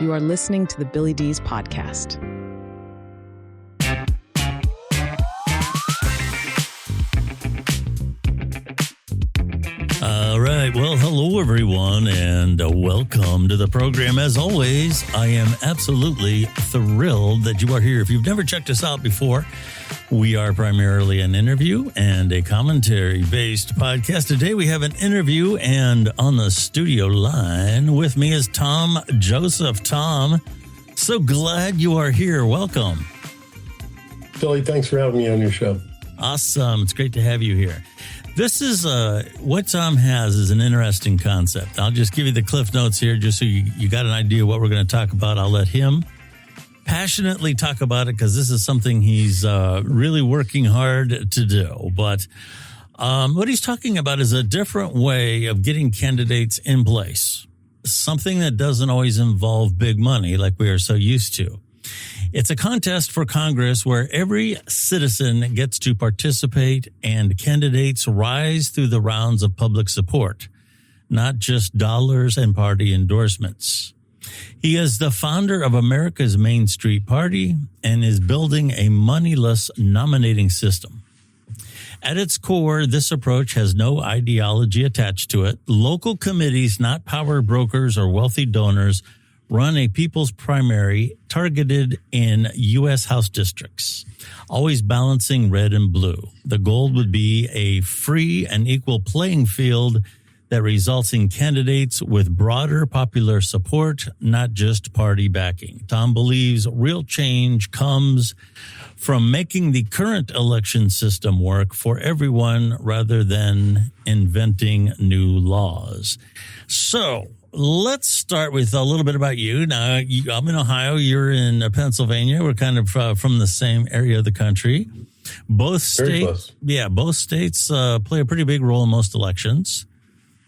You are listening to the Billy Dees Podcast. All right. Well, hello, everyone, and welcome to the program. As always, I am absolutely thrilled that you are here. If you've never checked us out before, we are primarily an interview and a commentary-based podcast. Today, we have an interview, and on the studio line with me is Tom Joseph. Tom, so glad you are here. Welcome. Billy, thanks for having me on your show. Awesome. It's great to have you here. This is what Tom has is an interesting concept. I'll just give you the cliff notes here just so you got an idea of what we're going to talk about. I'll let him passionately talk about it because this is something he's really working hard to do. But what he's talking about is a different way of getting candidates in place, something that doesn't always involve big money like we are so used to. It's a contest for Congress where every citizen gets to participate and candidates rise through the rounds of public support, not just dollars and party endorsements. He is the founder of America's Main Street Party and is building a moneyless nominating system. At its core, this approach has no ideology attached to it. Local committees, not power brokers or wealthy donors, run a people's primary targeted in U.S. House districts, always balancing red and blue. The goal would be a free and equal playing field that results in candidates with broader popular support, not just party backing. Tom believes real change comes from making the current election system work for everyone rather than inventing new laws. So, let's start with a little bit about you. Now, I'm in Ohio. You're in Pennsylvania. We're kind of from the same area of the country. Both states play a pretty big role in most elections.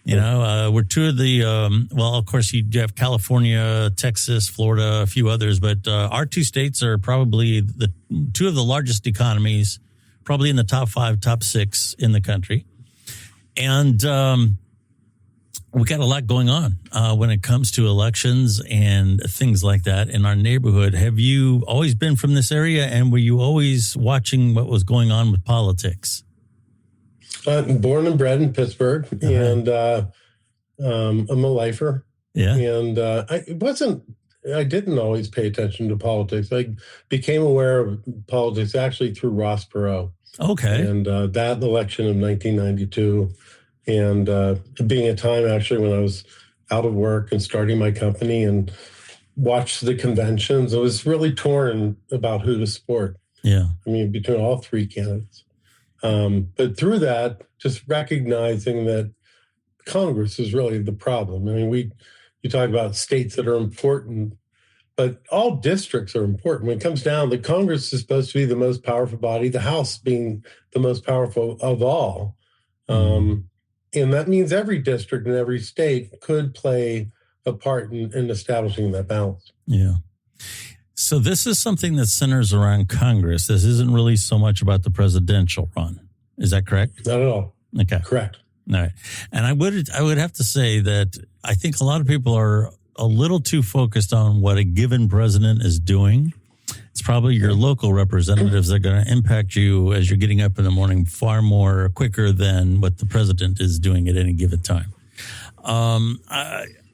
You know, we're two of the, of course, you have California, Texas, Florida, a few others, but our two states are probably the two of the largest economies, probably in the top 5, top 6 in the country. And we got a lot going on when it comes to elections and things like that in our neighborhood. Have you always been from this area, and were you always watching what was going on with politics? I'm born and bred in Pittsburgh, and I'm a lifer. Yeah, and I didn't always pay attention to politics. I became aware of politics actually through Ross Perot. Okay, and that election of 1992. And being a time actually when I was out of work and starting my company and watched the conventions, I was really torn about who to support. Yeah. I mean, between all three candidates. But through that, just recognizing that Congress is really the problem. I mean, you talk about states that are important, but all districts are important. When it comes down, the Congress is supposed to be the most powerful body, the House being the most powerful of all. And that means every district and every state could play a part in establishing that balance. Yeah. So this is something that centers around Congress. This isn't really so much about the presidential run. Is that correct? Not at all. Okay. Correct. All right. And I would have to say that I think a lot of people are a little too focused on what a given president is doing. It's probably your local representatives that are going to impact you as you're getting up in the morning far more quicker than what the president is doing at any given time. I'm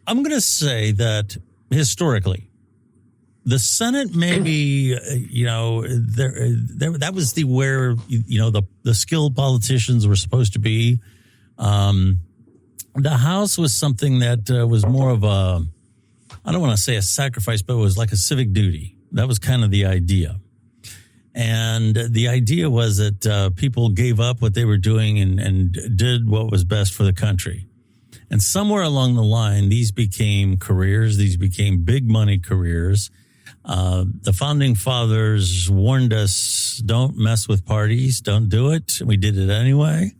going to say that historically, the Senate maybe, that was where the skilled politicians were supposed to be. The House was something that was more of a, I don't want to say a sacrifice, but it was like a civic duty. That was kind of the idea. And the idea was that people gave up what they were doing and did what was best for the country. And somewhere along the line, these became careers. These became big money careers. The founding fathers warned us, don't mess with parties. Don't do it. We did it anyway.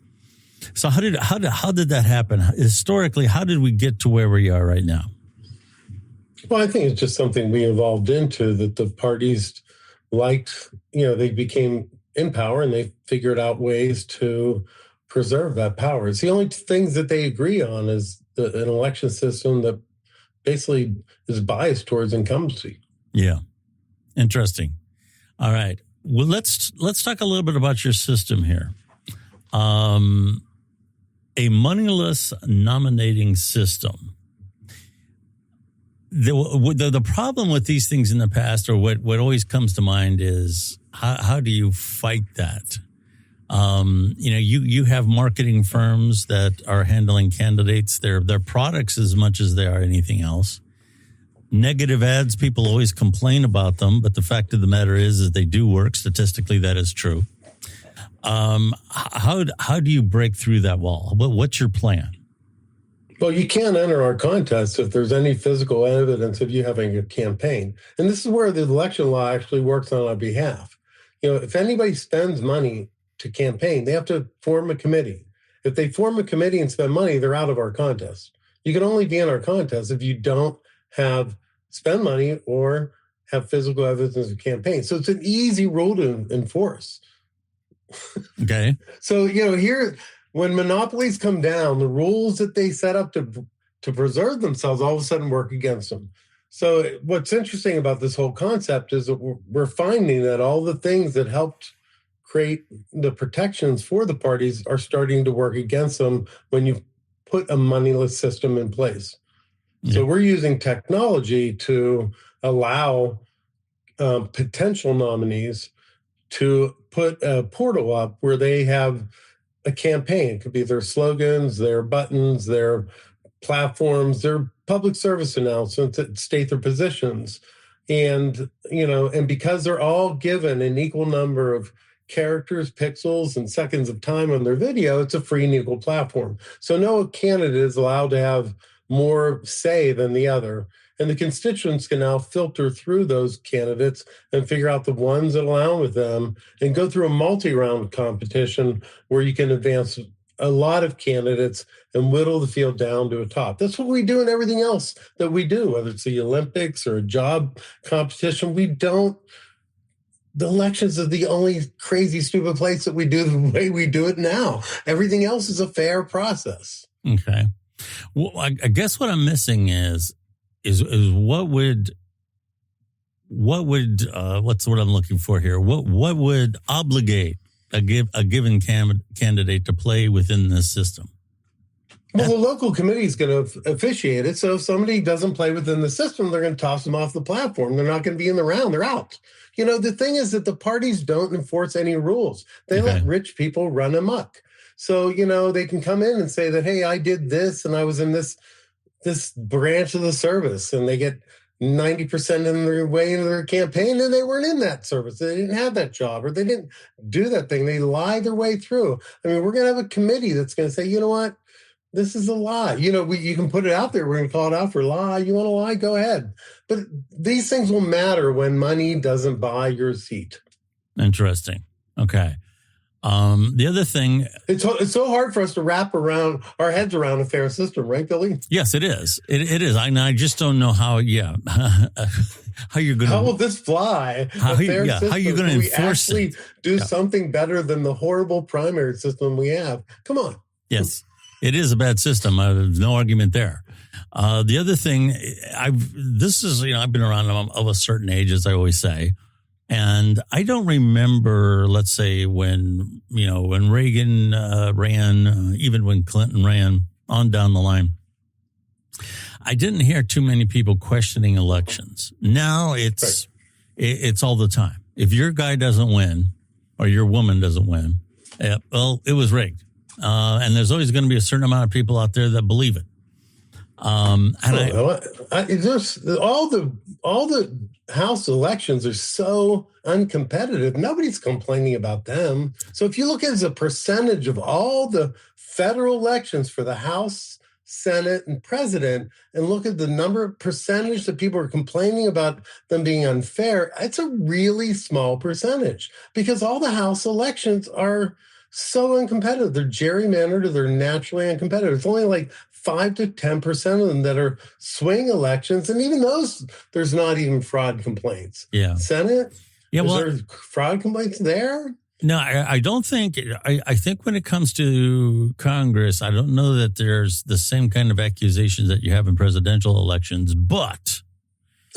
So how did that happen? Historically, how did we get to where we are right now? Well, I think it's just something we evolved into, that the parties liked, they became in power and they figured out ways to preserve that power. It's the only things that they agree on is an election system that basically is biased towards incumbency. Yeah. Interesting. All right. Well, let's talk a little bit about your system here. A moneyless nominating system. The problem with these things in the past, or what always comes to mind, is how do you fight that? You have marketing firms that are handling candidates, their products as much as they are anything else. Negative ads, people always complain about them, but the fact of the matter is they do work. Statistically, that is true. How do you break through that wall? What's your plan? Well, you can't enter our contest if there's any physical evidence of you having a campaign. And this is where the election law actually works on our behalf. If anybody spends money to campaign, they have to form a committee. If they form a committee and spend money, they're out of our contest. You can only be in our contest if you don't spend money or have physical evidence of campaign. So it's an easy rule to enforce. Okay. So, here, when monopolies come down, the rules that they set up to preserve themselves all of a sudden work against them. So what's interesting about this whole concept is that we're finding that all the things that helped create the protections for the parties are starting to work against them when you put a moneyless system in place. Yeah. So we're using technology to allow potential nominees to put a portal up where they have a campaign. It could be their slogans, their buttons, their platforms, their public service announcements that state their positions. And because they're all given an equal number of characters, pixels, and seconds of time on their video, it's a free and equal platform. So no candidate is allowed to have more say than the other. And the constituents can now filter through those candidates and figure out the ones that align with them and go through a multi-round competition where you can advance a lot of candidates and whittle the field down to a top. That's what we do in everything else that we do, whether it's the Olympics or a job competition. The elections are the only crazy, stupid place that we do the way we do it now. Everything else is a fair process. Okay. Well, I guess what I'm missing is what would what's what I'm looking for here? What would obligate a given candidate to play within this system? Well, the local committee is going to officiate it. So if somebody doesn't play within the system, they're going to toss them off the platform. They're not going to be in the round. They're out. The thing is that the parties don't enforce any rules. They let rich people run amok. So, they can come in and say that, hey, I did this and I was in this branch of the service, and they get 90% in their way into their campaign, and they weren't in that service. They didn't have that job, or they didn't do that thing. They lie their way through. I mean, we're going to have a committee that's going to say, you know what? This is a lie. You can put it out there. We're going to call it out for lie. You want to lie? Go ahead. But these things will matter when money doesn't buy your seat. Interesting. Okay. The other thing, it's so hard for us to wrap our heads around a fair system, right, Billy? Yes, it is. It is. I just don't know how. Yeah, how you're going? How will this fly? How are you going to enforce it? Do something better than the horrible primary system we have? Come on. Yes, it is a bad system. There's no argument there. The other thing, I've been around of a certain age, as I always say. And I don't remember, let's say, when Reagan ran, even when Clinton ran, on down the line, I didn't hear too many people questioning elections. Now it's all the time. If your guy doesn't win or your woman doesn't win, well, it was rigged. And there's always going to be a certain amount of people out there that believe it. All the House elections are so uncompetitive. Nobody's complaining about them. So if you look at it as a percentage of all the federal elections for the House, Senate, and President, and look at the number of percentage that people are complaining about them being unfair, it's a really small percentage because all the House elections are so uncompetitive. They're gerrymandered, or they're naturally uncompetitive. It's only like 5 to 10% of them that are swing elections. And even those, there's not even fraud complaints. Yeah. Senate? Yeah. Is there fraud complaints there? No, I don't think. I think when it comes to Congress, I don't know that there's the same kind of accusations that you have in presidential elections. But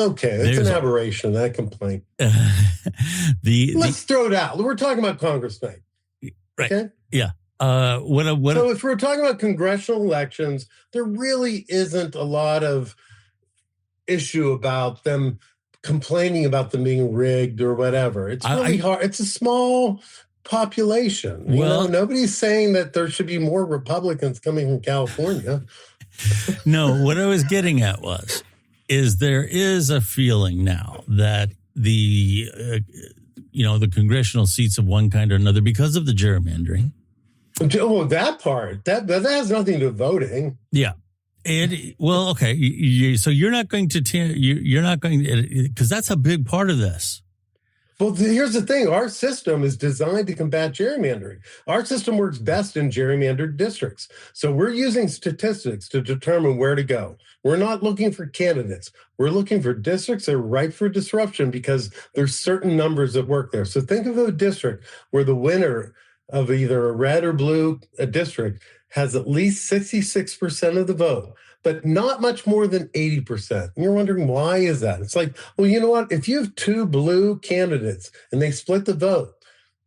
okay, it's an aberration. That complaint. Let's throw it out. We're talking about Congress night, right? Okay? Yeah. So if we're talking about congressional elections, there really isn't a lot of issue about them complaining about them being rigged or whatever. It's really hard. It's a small population. Nobody's saying that there should be more Republicans coming from California. No, what I was getting at is there is a feeling now that the congressional seats of one kind or another, because of the gerrymandering. Oh, that part that has nothing to do with voting. Yeah. Okay. So you're not going to because that's a big part of this. Well, here's the thing. Our system is designed to combat gerrymandering. Our system works best in gerrymandered districts. So we're using statistics to determine where to go. We're not looking for candidates. We're looking for districts that are ripe for disruption because there's certain numbers that work there. So think of a district where the winner of either a red or blue district has at least 66% of the vote, but not much more than 80%. And you're wondering, why is that? It's like, well, you know what? If you have two blue candidates and they split the vote,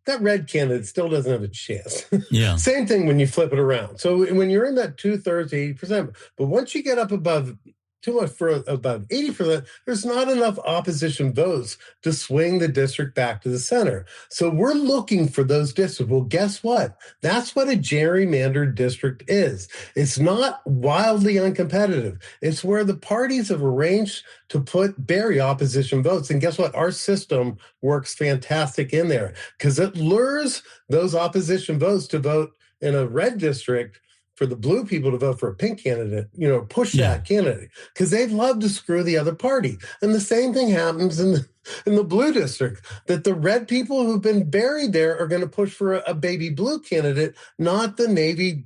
that red candidate still doesn't have a chance. Yeah. Same thing when you flip it around. So when you're in that 2/3 to 80%, but once you get up above too much for about 80%, there's not enough opposition votes to swing the district back to the center. So we're looking for those districts. Well, guess what? That's what a gerrymandered district is. It's not wildly uncompetitive. It's where the parties have arranged to bury opposition votes. And guess what? Our system works fantastic in there because it lures those opposition votes to vote in a red district for the blue people to vote for a pink candidate, push that candidate, because they'd love to screw the other party. And the same thing happens in the blue district, that the red people who've been buried there are going to push for a baby blue candidate, not the Navy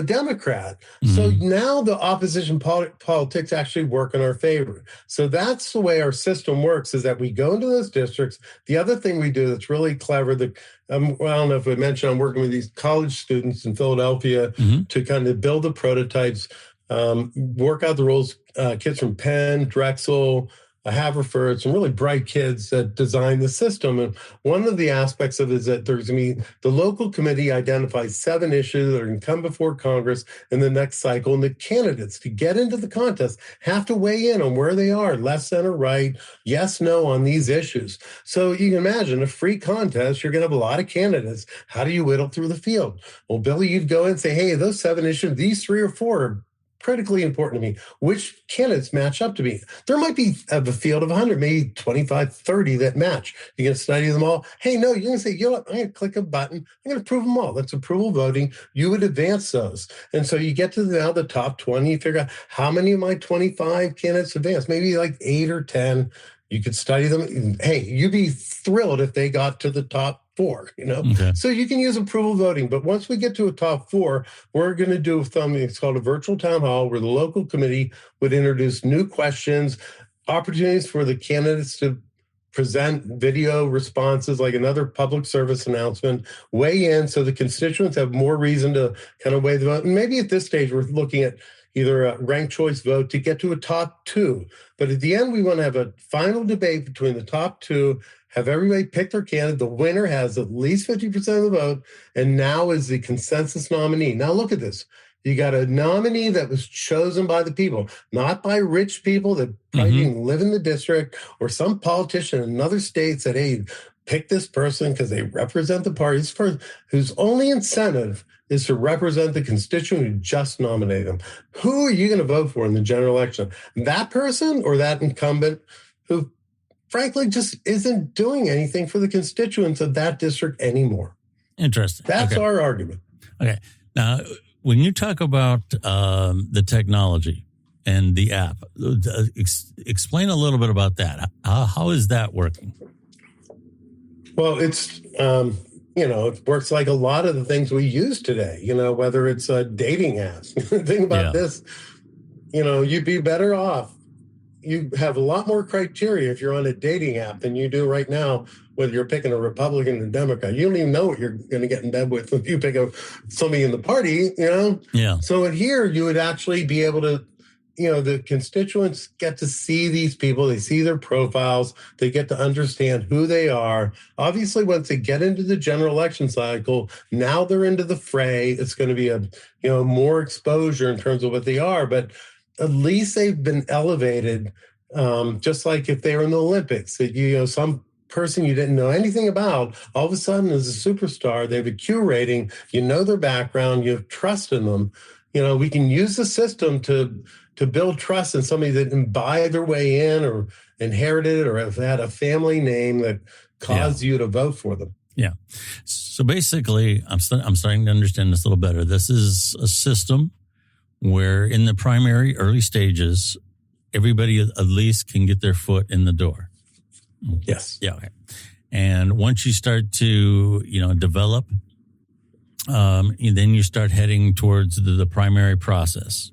Democrat. Mm-hmm. So now the opposition politics actually work in our favor. So that's the way our system works, is that we go into those districts. The other thing we do that's really clever, I don't know if I mentioned, I'm working with these college students in Philadelphia to kind of build the prototypes, work out the rules, kids from Penn, Drexel, Haverford, some really bright kids that design the system. And one of the aspects of it is that there's going to be the local committee identifies 7 issues that are going to come before Congress in the next cycle. And the candidates to get into the contest have to weigh in on where they are, left, center, right, yes, no on these issues. So you can imagine a free contest, you're going to have a lot of candidates. How do you whittle through the field? Well, Billy, you'd go in and say, hey, those 7 issues, these 3 or 4 are critically important to me. Which candidates match up to me? There might be a field of 100, maybe 25, 30 that match. You're going to study them all. Hey, no, you're going to say, you know what? I'm going to click a button. I'm going to approve them all. That's approval voting. You would advance those. And so you get to now the top 20. You figure out how many of my 25 candidates advance. Maybe like 8 or 10. You could study them. Hey, you'd be thrilled if they got to the top 4, Okay. So you can use approval voting. But once we get to a top 4, we're going to do something that's called a virtual town hall, where the local committee would introduce new questions, opportunities for the candidates to present video responses, like another public service announcement, weigh in so the constituents have more reason to kind of weigh the vote. And maybe at this stage, we're looking at either a ranked choice vote to get to a top 2. But at the end, we want to have a final debate between the top 2, have everybody pick their candidate. The winner has at least 50% of the vote, and now is the consensus nominee. Now look at this. You got a nominee that was chosen by the people, not by rich people that probably didn't live in the district, or some politician in another state said, hey, pick this person because they represent the party. This person whose only incentive is to represent the constituent who just nominated them. Who are you going to vote for in the general election? That person or that incumbent who, frankly, just isn't doing anything for the constituents of that district anymore? Interesting. That's our argument. Okay. Now, when you talk about the technology and the app, explain a little bit about that. How is that working? Well, it's, it works like a lot of the things we use today, whether it's dating apps. Think about this, you'd be better off. You have a lot more criteria if you're on a dating app than you do right now whether you're picking a Republican or Democrat. You don't even know what you're going to get in bed with if you pick somebody in the party, Yeah. So here you would actually be able to, the constituents get to see these people. They see their profiles. They get to understand who they are. Obviously, once they get into the general election cycle, now they're into the fray. It's going to be more exposure in terms of what they are. But at least they've been elevated, just like if they were in the Olympics. That some person you didn't know anything about, all of a sudden is a superstar. They have a Q rating. You know their background. You have trust in them. We can use the system to build trust in somebody that didn't buy their way in or inherited or have had a family name that caused you to vote for them. Yeah. So basically, I'm starting to understand this a little better. This is a system where in the primary early stages, everybody at least can get their foot in the door. Yes. Yeah. Okay. And once you start to, develop, then you start heading towards the primary process.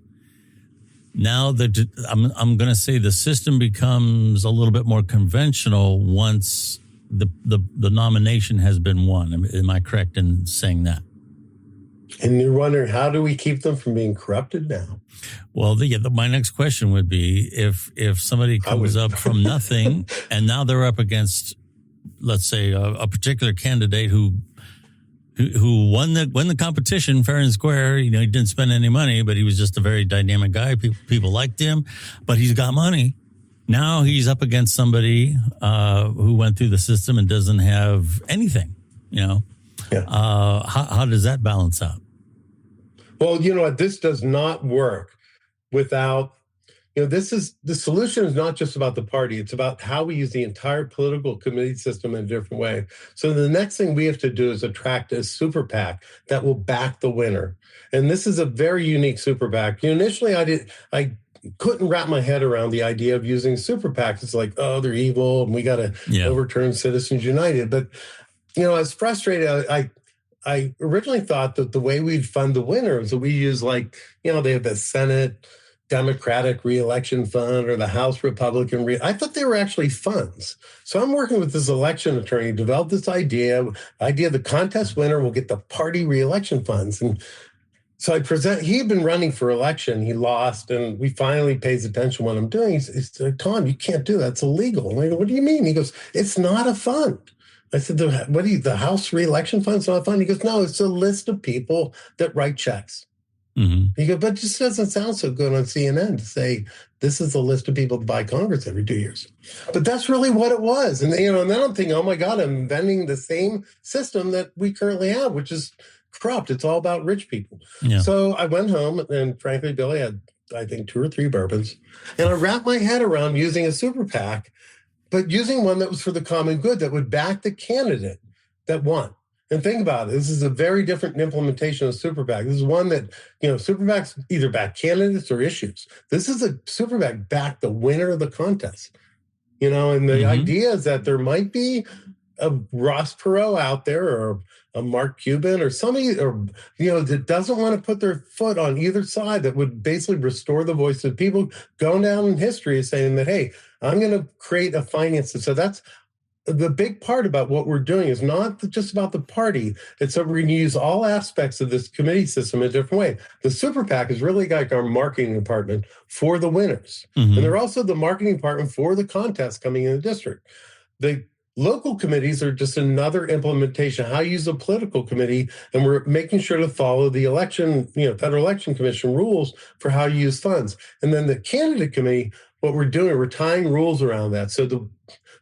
Now that I'm going to say the system becomes a little bit more conventional once the nomination has been won. Am I correct in saying that? And you're wondering, how do we keep them from being corrupted now? Well, my next question would be if somebody comes up from nothing and now they're up against, let's say, a particular candidate who won the competition fair and square. He didn't spend any money, but he was just a very dynamic guy. People liked him, but he's got money. Now he's up against somebody who went through the system and doesn't have anything. Yeah. How does that balance out? Well, this does not work without, the solution is not just about the party. It's about how we use the entire political committee system in a different way. So the next thing we have to do is attract a super PAC that will back the winner. And this is a very unique super PAC. Initially, I couldn't wrap my head around the idea of using super PACs. It's like, oh, they're evil and we got to overturn Citizens United. But, I was frustrated. I originally thought that the way we'd fund the winner is that we use they have the Senate Democratic Reelection Fund or the House Republican. I thought they were actually funds. So I'm working with this election attorney, developed this idea the contest winner will get the party reelection funds. And so he had been running for election. He lost, and we finally pays attention to what I'm doing. He said, Tom, you can't do that. It's illegal. And I go, what do you mean? He goes, it's not a fund. I said, the House reelection fund's not a fund? He goes, no, it's a list of people that write checks. Mm-hmm. He goes, but it just doesn't sound so good on CNN to say this is a list of people that buy Congress every 2 years. But that's really what it was. And, and then I'm thinking, oh my God, I'm inventing the same system that we currently have, which is corrupt. It's all about rich people. Yeah. So I went home and frankly, Billy had, I think, 2 or 3 bourbons. And I wrapped my head around using a super PAC, but using one that was for the common good, that would back the candidate that won. And think about it. This is a very different implementation of super PAC. This is one that, super PACs either back candidates or issues. This is a super PAC back the winner of the contest. And the idea is that there might be a Ross Perot out there or a Mark Cuban or somebody, that doesn't want to put their foot on either side, that would basically restore the voice of people going down in history saying that, hey, I'm going to create a finance. So that's the big part about what we're doing is not just about the party. It's that we're going to use all aspects of this committee system in a different way. The super PAC is really like our marketing department for the winners. Mm-hmm. And they're also the marketing department for the contest coming in the district. The local committees are just another implementation, how you use a political committee, and we're making sure to follow the election, Federal Election Commission rules for how you use funds. And then the candidate committee, what we're doing, we're tying rules around that. So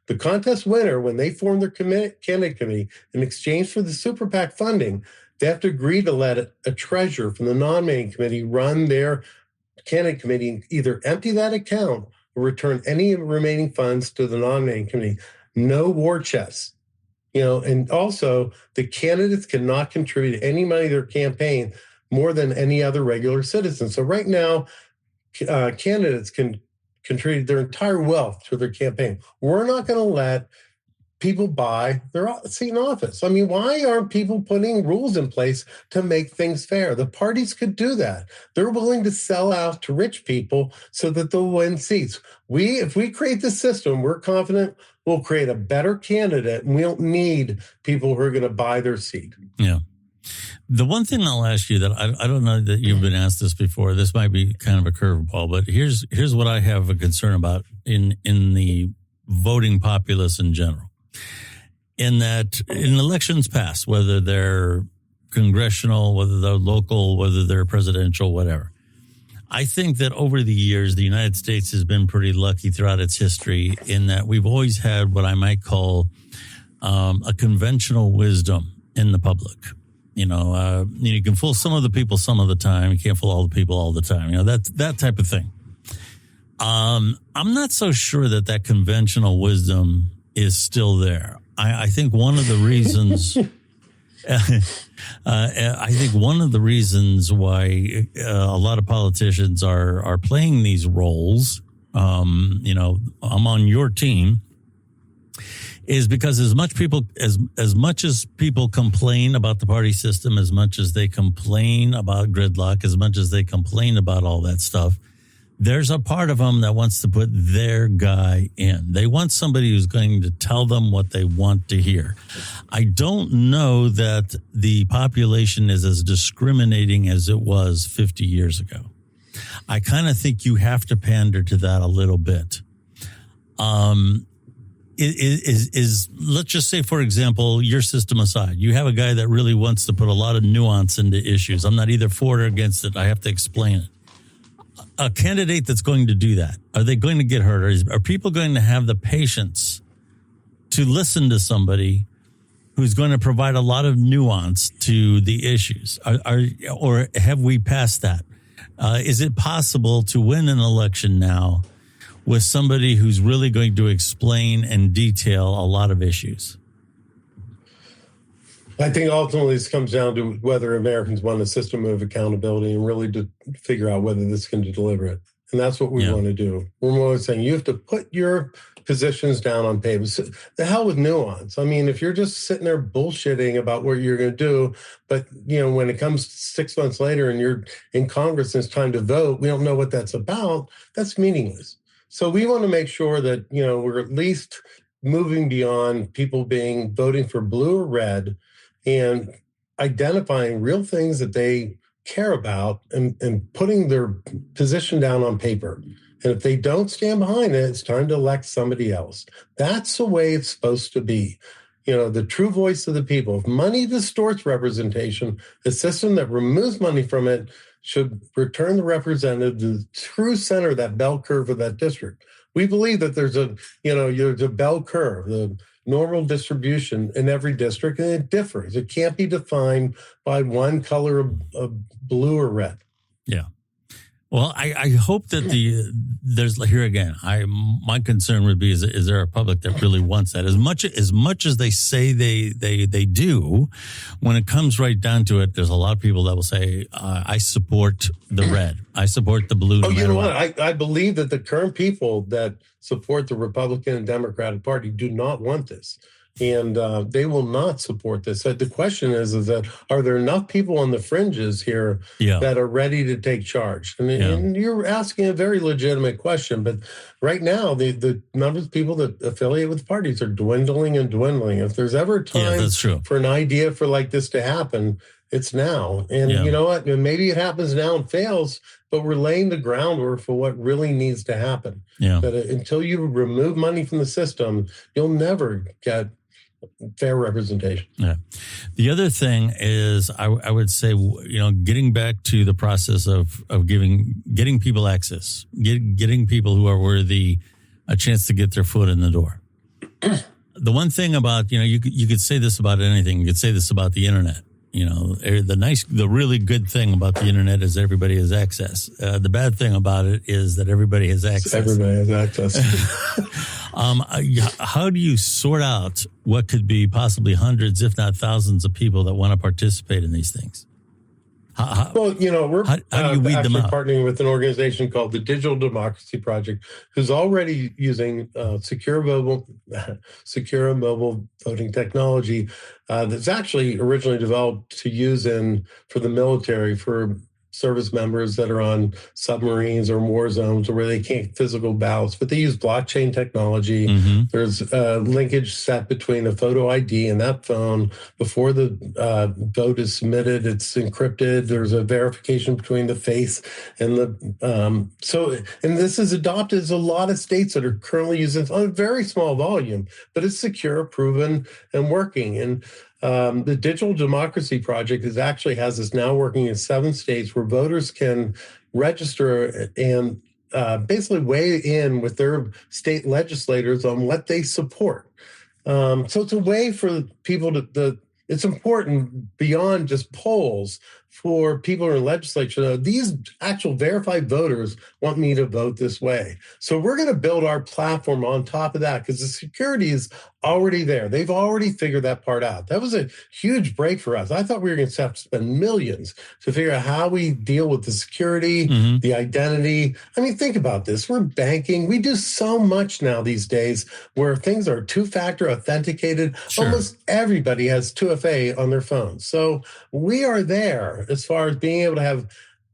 the contest winner, when they form their candidate committee, in exchange for the super PAC funding, they have to agree to let a treasurer from the nominating committee run their candidate committee and either empty that account or return any remaining funds to the nominating committee. No war chests, and also the candidates cannot contribute any money to their campaign more than any other regular citizen. So right now, candidates can contribute their entire wealth to their campaign. We're not going to let people buy their seat in office. I mean, why aren't people putting rules in place to make things fair? The parties could do that. They're willing to sell out to rich people so that they'll win seats. If we create the system, we're confident we'll create a better candidate, and we don't need people who are going to buy their seat. Yeah. The one thing I'll ask you that I don't know that you've been asked this before. This might be kind of a curveball, but here's what I have a concern about in the voting populace in general. In that in elections past, whether they're congressional, whether they're local, whether they're presidential, whatever, I think that over the years, the United States has been pretty lucky throughout its history in that we've always had what I might call a conventional wisdom in the public. You can fool some of the people some of the time. You can't fool all the people all the time. That type of thing. I'm not so sure that conventional wisdom is still there. I think one of the reasons, why a lot of politicians are playing these roles, I'm on your team, is because as much as people complain about the party system, as much as they complain about gridlock, as much as they complain about all that stuff, there's a part of them that wants to put their guy in. They want somebody who's going to tell them what they want to hear. I don't know that the population is as discriminating as it was 50 years ago. I kind of think you have to pander to that a little bit. Let's just say, for example, your system aside, you have a guy that really wants to put a lot of nuance into issues. I'm not either for it or against it. I have to explain it. A candidate that's going to do that, are they going to get hurt? Are people going to have the patience to listen to somebody who's going to provide a lot of nuance to the issues? Or have we passed that? Is it possible to win an election now with somebody who's really going to explain and detail a lot of issues? I think ultimately this comes down to whether Americans want a system of accountability and really to figure out whether this can deliver it. And that's what we want to do. We're more saying you have to put your positions down on paper. So, the hell with nuance. I mean, if you're just sitting there bullshitting about what you're going to do, but, when it comes 6 months later and you're in Congress and it's time to vote, we don't know what that's about, that's meaningless. So we want to make sure that, we're at least moving beyond people voting for blue or red and identifying real things that they care about and putting their position down on paper. And if they don't stand behind it, it's time to elect somebody else. That's the way it's supposed to be. The true voice of the people. If money distorts representation, a system that removes money from it should return the representative to the true center of that bell curve of that district. We believe that there's a bell curve, the normal distribution in every district, and it differs. It can't be defined by one color of blue or red. Yeah. Well, I hope that there's here again. My concern would be is there a public that really wants that as much as they say they do. When it comes right down to it, there's a lot of people that will say I support the red, I support the blue. Oh, you know what? I believe that the current people that support the Republican and Democratic Party do not want this. And they will not support this. So the question is that are there enough people on the fringes here that are ready to take charge? And you're asking a very legitimate question. But right now, the numbers of people that affiliate with parties are dwindling and dwindling. If there's ever a time for an idea for like this to happen, it's now. And you know what? And maybe it happens now and fails, but we're laying the groundwork for what really needs to happen. That until you remove money from the system, you'll never get fair representation. Yeah. The other thing is, I would say, getting back to the process of getting people access, getting people who are worthy a chance to get their foot in the door. The one thing about, you could say this about anything. You could say this about the internet. The really good thing about the internet is everybody has access. The bad thing about it is that everybody has access. Everybody has access. How do you sort out what could be possibly hundreds, if not thousands, of people that want to participate in these things? Well, we're how do you weed them actually out? partnering with an organization called the Digital Democracy Project, who's already using secure mobile voting technology that's actually originally developed to use for the military, for service members that are on submarines or war zones or where they can't physical ballots, but they use blockchain technology. Mm-hmm. There's a linkage set between a photo ID and that phone. Before the vote is submitted, it's encrypted. There's a verification between the face and and this is adopted as a lot of states that are currently using it on a very small volume, but it's secure, proven, and working. And the Digital Democracy Project has this now working in 7 states where voters can register and basically weigh in with their state legislators on what they support. So it's a way for people it's important beyond just polls for people in the legislature. These actual verified voters want me to vote this way. So we're going to build our platform on top of that because the security is already there. They've already figured that part out. That was a huge break for us. I thought we were going to have to spend millions to figure out how we deal with the security, the identity. I mean, think about this. We're banking. We do so much now these days where things are 2-factor authenticated. Sure. Almost everybody has 2FA on their phone. So we are there as far as being able to have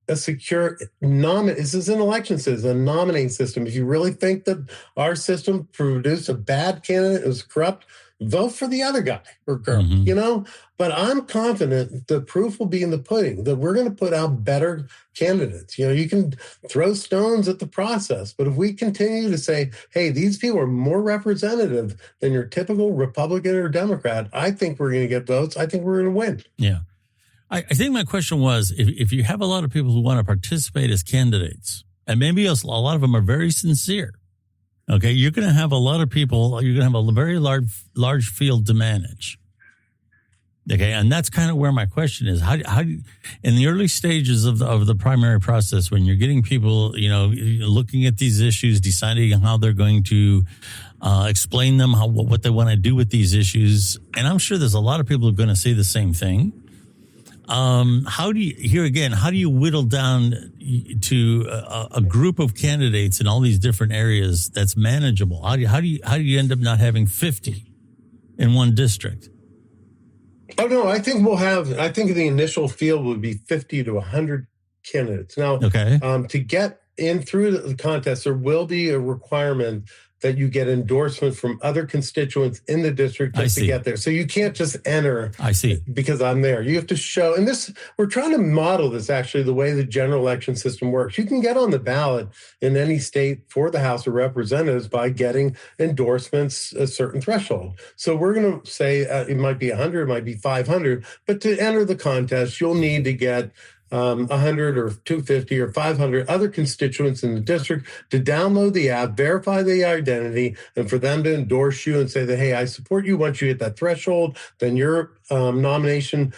a secure this is an election system, a nominating system. If you really think that our system produced a bad candidate, it was corrupt, vote for the other guy or girl, But I'm confident the proof will be in the pudding, that we're going to put out better candidates. You can throw stones at the process, but if we continue to say, hey, these people are more representative than your typical Republican or Democrat, I think we're going to get votes. I think we're going to win. Yeah. I think my question was, if you have a lot of people who want to participate as candidates, and maybe a lot of them are very sincere, okay, you're going to have a lot of people, you're going to have a very large field to manage. Okay, and that's kind of where my question is. How do you, in the early stages of the primary process, when you're getting people, looking at these issues, deciding how they're going to explain them, what they want to do with these issues, and I'm sure there's a lot of people who are going to say the same thing. How do you whittle down to a group of candidates in all these different areas that's manageable? How do you end up not having 50 in one district? Oh, no, I think the initial field would be 50 to 100 candidates. Now, okay. To get in through the contest, there will be a requirement that you get endorsement from other constituents in the district just to get there. So you can't just enter because I'm there. You have to show, and we're trying to model this actually the way the general election system works. You can get on the ballot in any state for the House of Representatives by getting endorsements a certain threshold. So we're going to say it might be 100, it might be 500, but to enter the contest, you'll need to get 100 or 250 or 500 other constituents in the district to download the app, verify the identity, and for them to endorse you and say that, hey, I support you. Once you hit that threshold, then your nomination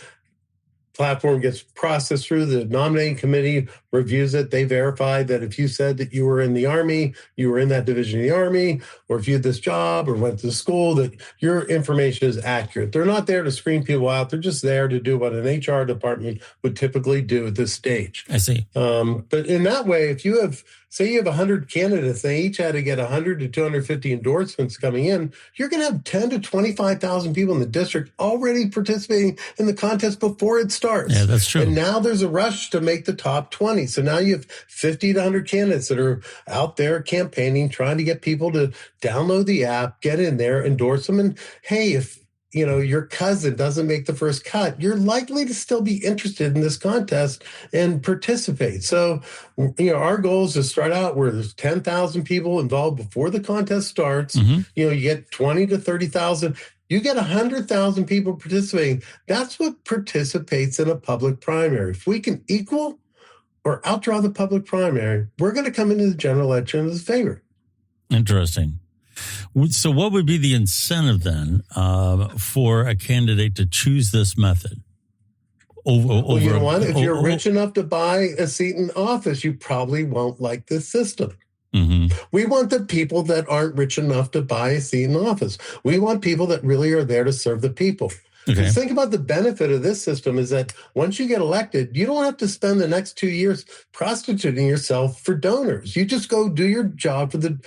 platform gets processed through the nominating committee, reviews it. They verify that if you said that you were in the Army, you were in that division of the Army, or if you had this job or went to school, that your information is accurate. They're not there to screen people out. They're just there to do what an HR department would typically do at this stage. I see. But in that way, if you have, say you have 100 candidates, they each had to get 100 to 250 endorsements coming in, you're going to have 10 to 25,000 people in the district already participating in the contest before it starts. Yeah, that's true. And now there's a rush to make the top 20. So now you have 50 to 100 candidates that are out there campaigning, trying to get people to download the app, get in there, endorse them. And hey, if your cousin doesn't make the first cut, you're likely to still be interested in this contest and participate. So, our goal is to start out where there's 10,000 people involved before the contest starts. Mm-hmm. You get 20 to 30,000. You get 100,000 people participating. That's what participates in a public primary. If we can equal or outdraw the public primary, we're going to come into the general election as a favorite. Interesting. So what would be the incentive then for a candidate to choose this method? Well, you know what? If you're rich enough to buy a seat in office, you probably won't like this system. Mm-hmm. We want the people that aren't rich enough to buy a seat in office. We want people that really are there to serve the people. Because think about the benefit of this system is that once you get elected, you don't have to spend the next 2 years prostituting yourself for donors. You just go do your job for the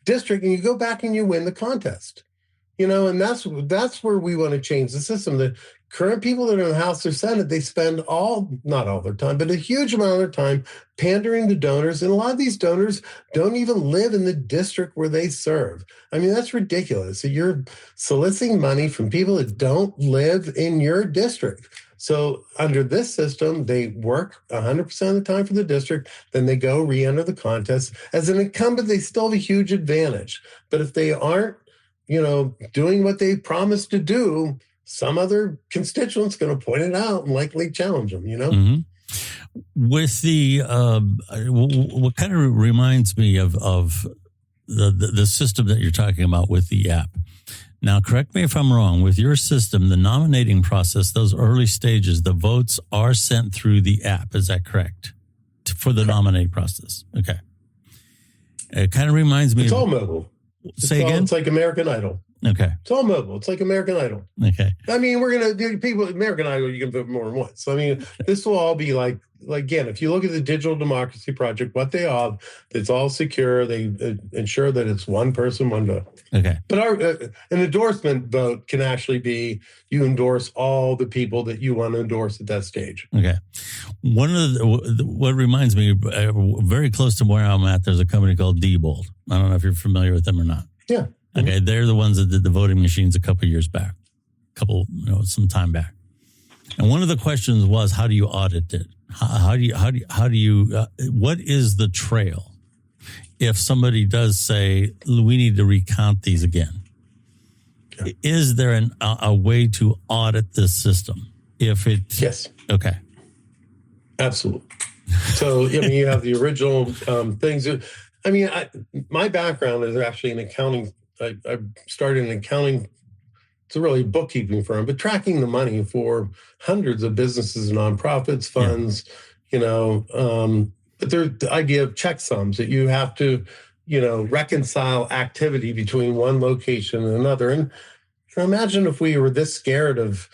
district and you go back and you win the contest. And that's where we want to change the system. The current people that are in the House or Senate, they spend not all their time, but a huge amount of their time pandering to donors. And a lot of these donors don't even live in the district where they serve. I mean, that's ridiculous. So you're soliciting money from people that don't live in your district. So under this system, they work 100% of the time for the district. Then they go re-enter the contest. As an incumbent, they still have a huge advantage. But if they aren't, doing what they promised to do, some other constituent's going to point it out and likely challenge them, Mm-hmm. With the, what kind of reminds me of the system that you're talking about with the app. Now, correct me if I'm wrong, with your system, the nominating process, those early stages, the votes are sent through the app. Is that correct? For the nominating process. Okay. It kind of reminds me. It's all mobile. Say again? It's like American Idol. Okay. It's all mobile. It's like American Idol. Okay. I mean, we're going to do people, American Idol, you can vote more than once. I mean, this will all be like, again, if you look at the Digital Democracy Project, what they have, it's all secure. They ensure that it's one person, one vote. Okay. But an endorsement vote can actually be you endorse all the people that you want to endorse at that stage. Okay. One of what reminds me, very close to where I'm at, there's a company called Diebold. I don't know if you're familiar with them or not. Yeah. Okay. They're the ones that did the voting machines a couple of years back, some time back. And one of the questions was, how do you audit it? How do you what is the trail if somebody does say, we need to recount these again? Yeah. Is there a way to audit this system? Yes. Okay. Absolutely. So, you have the original things. My background is actually in accounting. I started in accounting. It's a really bookkeeping firm, but tracking the money for hundreds of businesses and nonprofits, funds, but there's the idea of checksums that you have to, reconcile activity between one location and another. And imagine if we were this scared of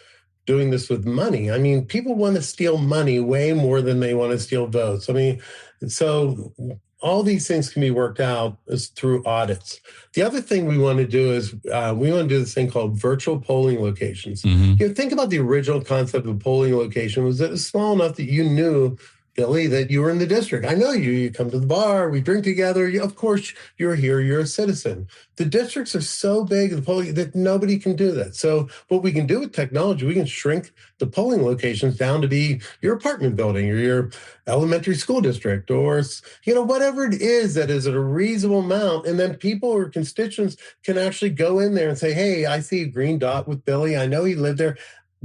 doing this with money. I mean, people want to steal money way more than they want to steal votes. I mean, so all these things can be worked out is through audits. The other thing we want to do is we want to do this thing called virtual polling locations. Mm-hmm. Think about the original concept of polling location was that it was small enough that you knew, Billy, that you were in the district. I know you. You come to the bar, we drink together. Of course, you're here. You're a citizen. The districts are so big, the polling, that nobody can do that. So what we can do with technology, we can shrink the polling locations down to be your apartment building or your elementary school district or, whatever it is that is at a reasonable amount. And then people or constituents can actually go in there and say, hey, I see a green dot with Billy. I know he lived there.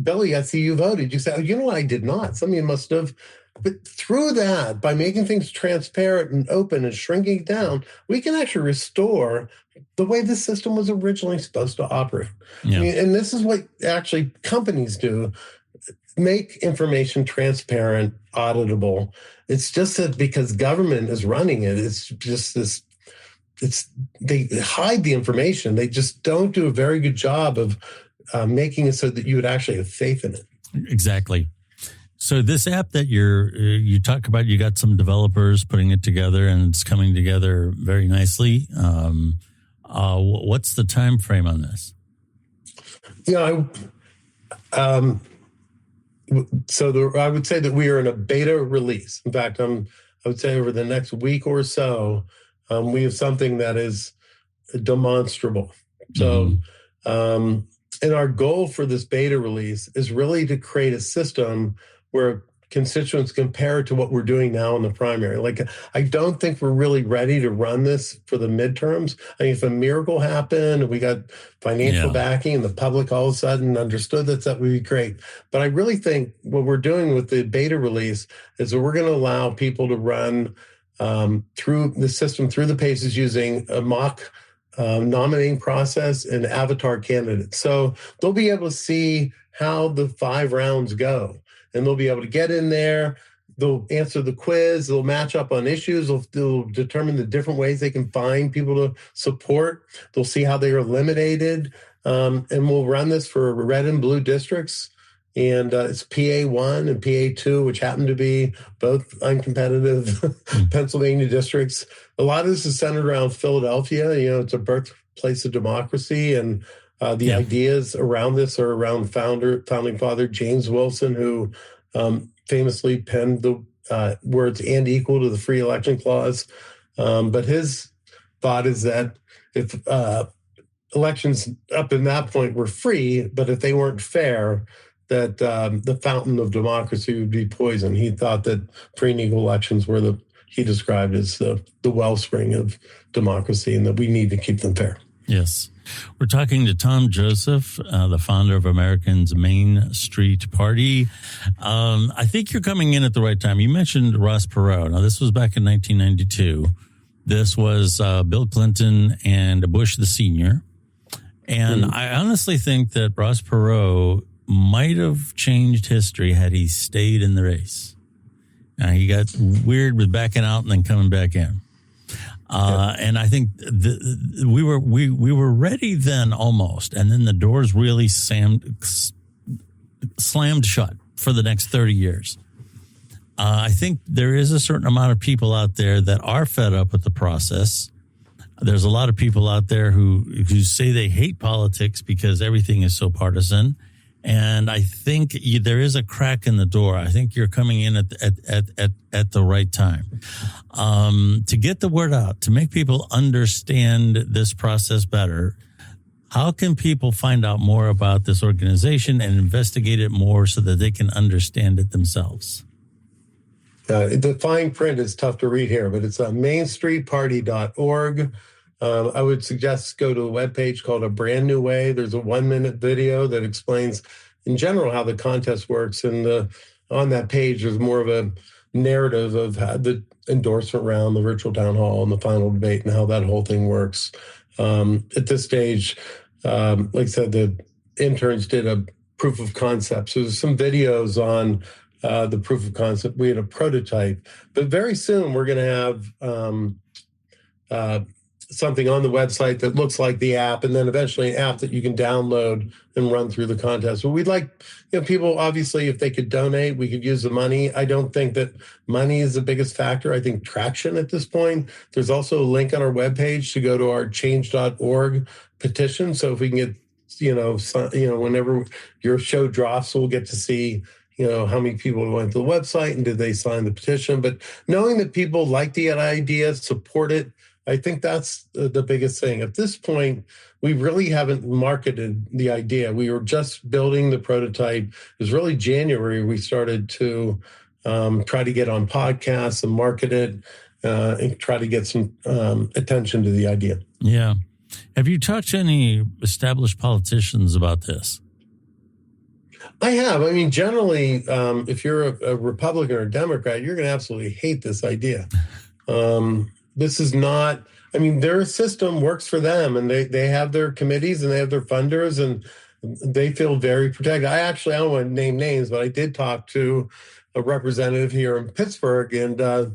Billy, I see you voted. You say, what? I did not. Somebody must have. But through that, by making things transparent and open and shrinking it down, we can actually restore the way the system was originally supposed to operate. Yeah. And this is what actually companies do, make information transparent, auditable. It's just that because government is running it, it's just this, they hide the information. They just don't do a very good job of making it so that you would actually have faith in it. Exactly. So this app that you talk about, you got some developers putting it together and it's coming together very nicely. What's the time frame on this? I would say that we are in a beta release. In fact, I would say over the next week or so, we have something that is demonstrable. So, and our goal for this beta release is really to create a system where constituents compare it to what we're doing now in the primary. Like, I don't think we're really ready to run this for the midterms. I mean, if a miracle happened and we got financial backing and the public all of a sudden understood that would be great. But I really think what we're doing with the beta release is that we're going to allow people to run through the system, through the paces using a mock nominating process and avatar candidates. So they'll be able to see how the 5 rounds go. And they'll be able to get in there. they'll answer the quiz, they'll match up on issues, they'll determine the different ways they can find people to support. They'll see how they are eliminated. And we'll run this for red and blue districts. And it's PA1 and PA2, which happen to be both uncompetitive Pennsylvania districts. A lot of this is centered around Philadelphia. It's a birthplace of democracy. And the ideas around this are around founding father James Wilson, who famously penned the words "and equal" to the free election clause. But his thought is that if elections up in that point were free, but if they weren't fair, that the fountain of democracy would be poisoned. He thought that free and equal elections were he described as the wellspring of democracy, and that we need to keep them fair. Yes. We're talking to Tom Joseph, the founder of Americans Main Street Party. I think you're coming in at the right time. You mentioned Ross Perot. Now, this was back in 1992. This was Bill Clinton and Bush the senior. And I honestly think that Ross Perot might have changed history had he stayed in the race. He got weird with backing out and then coming back in. And I think we were ready then almost, and then the doors really slammed shut for the next 30 years. I think there is a certain amount of people out there that are fed up with the process. There's a lot of people out there who say they hate politics because everything is so partisan. And I think there is a crack in the door. I think you're coming in at the right time to get the word out, to make people understand this process better. How can people find out more about this organization and investigate it more so that they can understand it themselves? The fine print is tough to read here, but it's mainstreetparty.org. I would suggest go to a webpage called A Brand New Way. There's a 1-minute video that explains in general how the contest works. And on that page, there's more of a narrative of how the endorsement round, the virtual town hall, and the final debate, and how that whole thing works. At this stage, like I said, the interns did a proof of concept. So there's some videos on the proof of concept. We had a prototype. But very soon, we're going to have something on the website that looks like the app, and then eventually an app that you can download and run through the contest. But we'd like, people, obviously, if they could donate, we could use the money. I don't think that money is the biggest factor. I think traction at this point. There's also a link on our webpage to go to our change.org petition. So if we can get, whenever your show drops, we'll get to see how many people went to the website and did they sign the petition. But knowing that people like the idea, support it, I think that's the biggest thing. At this point, we really haven't marketed the idea. We were just building the prototype. It was really January we started to try to get on podcasts and market it and try to get some attention to the idea. Yeah. Have you talked to any established politicians about this? I have. I mean, generally, if you're a Republican or a Democrat, you're going to absolutely hate this idea. This is not, their system works for them, and they have their committees and they have their funders, and they feel very protected. I don't want to name names, but I did talk to a representative here in Pittsburgh, and I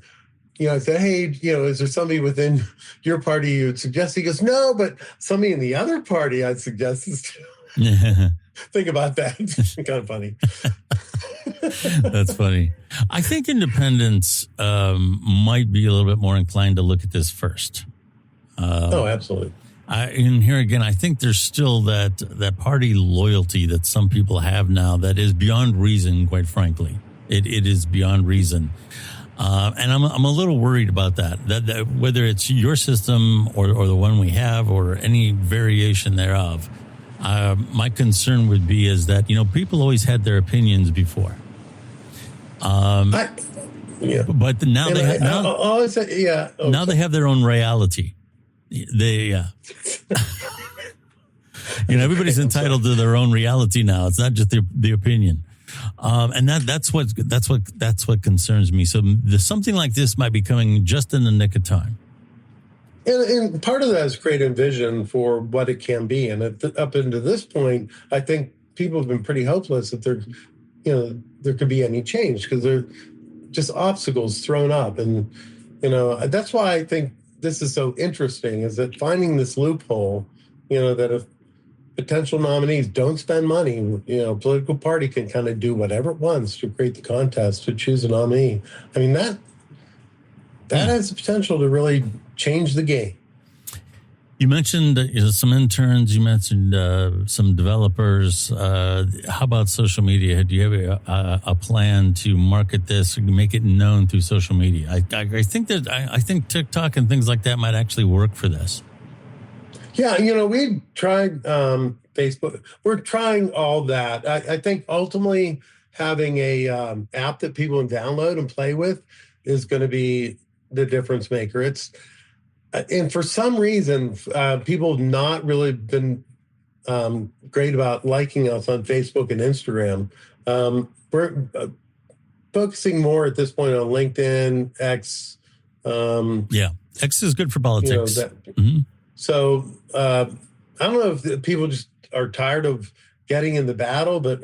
said, hey, is there somebody within your party you would suggest? He goes, no, but somebody in the other party I'd suggest this to. Think about that. It's kind of funny. That's funny. I think independents might be a little bit more inclined to look at this first. Absolutely. And here again, I think there's still that party loyalty that some people have now that is beyond reason, quite frankly. It is beyond reason. And I'm a little worried about that whether it's your system or the one we have or any variation thereof. My concern would be is that, people always had their opinions before. But now now they have their own reality. Everybody's entitled to their own reality now. It's not just the opinion. And that's what concerns me. So something like this might be coming just in the nick of time. And part of that is creating vision for what it can be. And up into this point, I think people have been pretty hopeless that there could be any change, because just obstacles thrown up. And, that's why I think this is so interesting, is that finding this loophole, that if potential nominees don't spend money, political party can kind of do whatever it wants to create the contest to choose a nominee. I mean, that has the potential to really change the game. You mentioned some interns. You mentioned some developers. How about social media? Do you have a plan to market this, make it known through social media? I think TikTok and things like that might actually work for this. Yeah, we tried Facebook. We're trying all that. I think ultimately having a app that people can download and play with is going to be the difference maker. And for some reason, people have not really been great about liking us on Facebook and Instagram. We're focusing more at this point on LinkedIn, X. X is good for politics. So I don't know if people just are tired of getting in the battle, but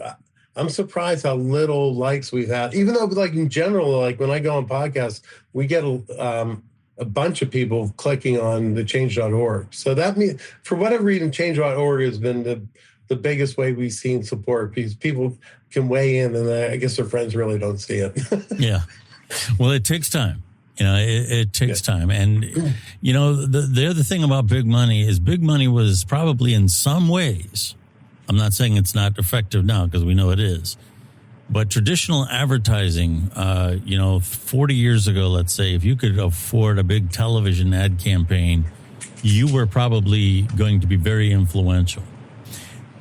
I'm surprised how little likes we've had. Even though, like in general, like when I go on podcasts, we get a bunch of people clicking on the change.org. So that means, for whatever reason, change.org has been the biggest way we've seen support, because people can weigh in, and I guess their friends really don't see it. Yeah. Well, it takes time. It takes time. And, the other thing about big money is big money was probably in some ways, I'm not saying it's not effective now because we know it is, but traditional advertising, 40 years ago, let's say, if you could afford a big television ad campaign, you were probably going to be very influential.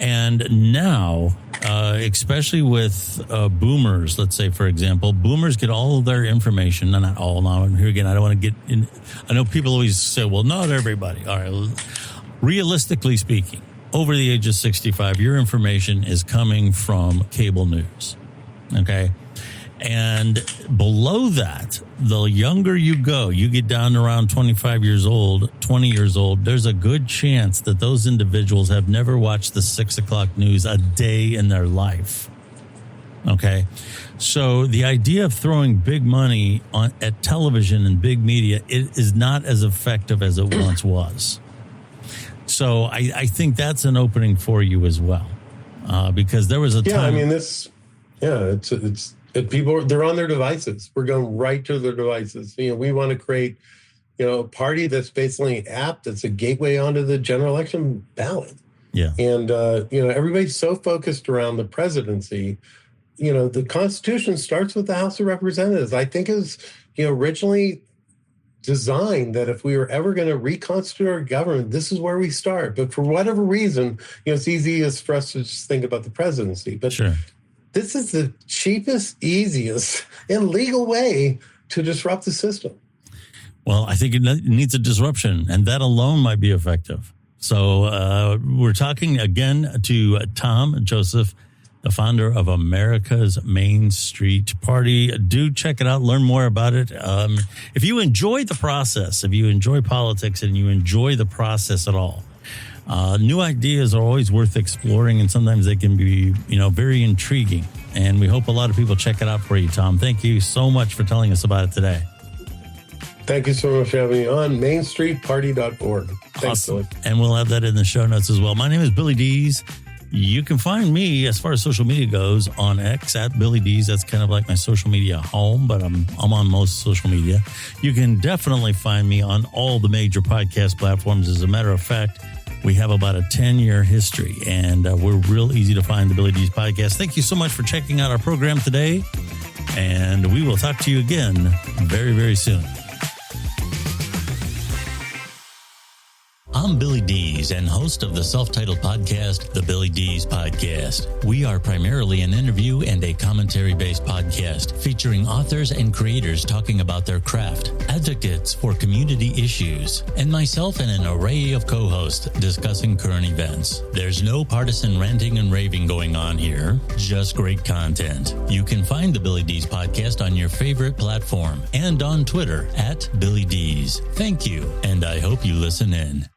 And now, especially with boomers, let's say, for example, boomers get all of their information, not all now. And here again, I don't want to get in. I know people always say, well, not everybody. All right. Realistically speaking, over the age of 65, your information is coming from cable news. Okay. And below that, the younger you go, you get down to around 25 years old, 20 years old, there's a good chance that those individuals have never watched the 6 o'clock news a day in their life. Okay. So the idea of throwing big money at television and big media, it is not as effective as it once was. So I think that's an opening for you as well. Because there was a time. It's people, they're on their devices. We're going right to their devices. We want to create, a party that's basically an app that's a gateway onto the general election ballot. Yeah. And, everybody's so focused around the presidency. The Constitution starts with the House of Representatives. I think it was, originally designed that if we were ever going to reconstitute our government, this is where we start. But for whatever reason, it's easiest for us to just think about the presidency. But sure. This is the cheapest, easiest, and legal way to disrupt the system. Well, I think it needs a disruption, and that alone might be effective. So we're talking again to Tom Joseph, the founder of America's Main Street Party. Do check it out. Learn more about it. If you enjoy the process, if you enjoy politics and you enjoy the process at all, new ideas are always worth exploring, and sometimes they can be, very intriguing. And we hope a lot of people check it out for you, Tom. Thank you so much for telling us about it today. Thank you so much for having me on mainstreetparty.org. Thanks, awesome. Billy. And we'll have that in the show notes as well. My name is Billy Dees. You can find me, as far as social media goes, on X at Billy Dees. That's kind of like my social media home, but I'm on most social media. You can definitely find me on all the major podcast platforms. As a matter of fact, we have about a 10-year history, and we're real easy to find, the Billy Dees Podcast. Thank you so much for checking out our program today, and we will talk to you again very, very soon. I'm Billy Dees and host of the self-titled podcast, The Billy Dees Podcast. We are primarily an interview and a commentary-based podcast featuring authors and creators talking about their craft, advocates for community issues, and myself and an array of co-hosts discussing current events. There's no partisan ranting and raving going on here, just great content. You can find the Billy Dees Podcast on your favorite platform and on Twitter at Billy Dees. Thank you, and I hope you listen in.